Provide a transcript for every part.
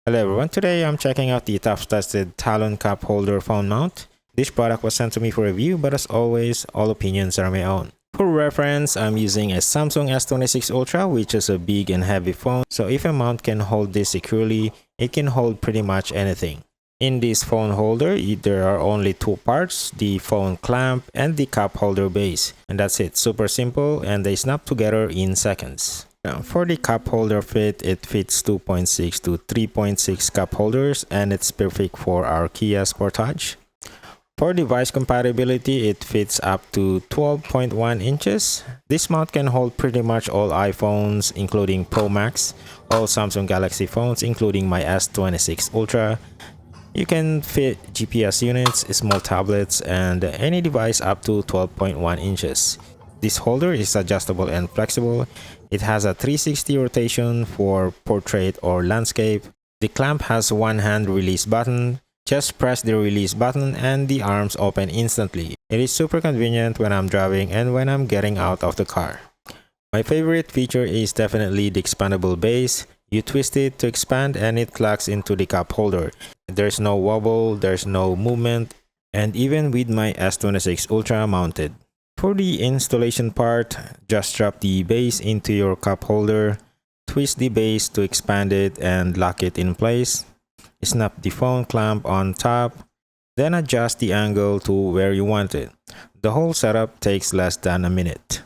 Hello everyone, today I'm checking out the ToughTested Talon cup holder phone mount. This product was sent to me for review, but as always, all opinions are my own. For reference, I'm using a Samsung S26 Ultra, which is a big and heavy phone, so if a mount can hold this securely, it can hold pretty much anything. In this phone holder, there are only two parts, the phone clamp and the cup holder base. And that's it, super simple, and they snap together in seconds. Now, for the cup holder fit, it fits 2.6 to 3.6 cup holders, and it's perfect for our Kia Sportage. For device compatibility, it fits up to 12.1 inches. This mount can hold pretty much all iPhones, including Pro Max, all Samsung Galaxy phones, including my S26 Ultra. You can fit GPS units, small tablets, and any device up to 12.1 inches. This holder is adjustable and flexible. It has a 360 rotation for portrait or landscape. The clamp has one hand release button. Just press the release button and the arms open instantly. It is super convenient when I'm driving and when I'm getting out of the car. My favorite feature is definitely the expandable base. You twist it to expand and it locks into the cup holder. There's no wobble, there's no movement, and even with my S26 Ultra mounted. For the installation part, just drop the base into your cup holder, twist the base to expand it and lock it in place. Snap the phone clamp on top, then adjust the angle to where you want it. The whole setup takes less than a minute.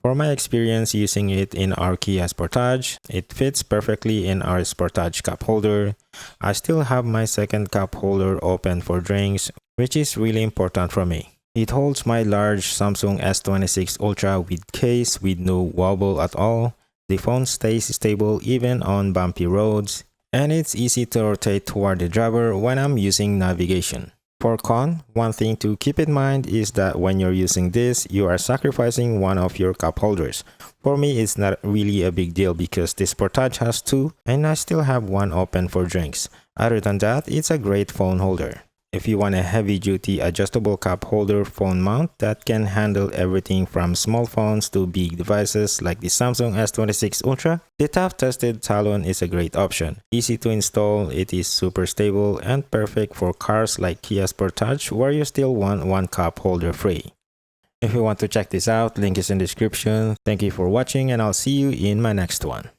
For my experience using it in our Kia Sportage, it fits perfectly in our Sportage cup holder. I still have my second cup holder open for drinks, which is really important for me. It holds my large Samsung S26 Ultra with case with no wobble at all. The phone stays stable even on bumpy roads, and it's easy to rotate toward the driver when I'm using navigation. For con, one thing to keep in mind is that when you're using this, you are sacrificing one of your cup holders. For me, it's not really a big deal because this Sportage has two, and I still have one open for drinks. Other than that, it's a great phone holder. If you want a heavy-duty adjustable cup holder phone mount that can handle everything from small phones to big devices like the Samsung S26 Ultra, the ToughTested Talon is a great option. Easy to install, it is super stable, and perfect for cars like Kia Sportage where you still want one cup holder free. If you want to check this out, link is in the description. Thank you for watching and I'll see you in my next one.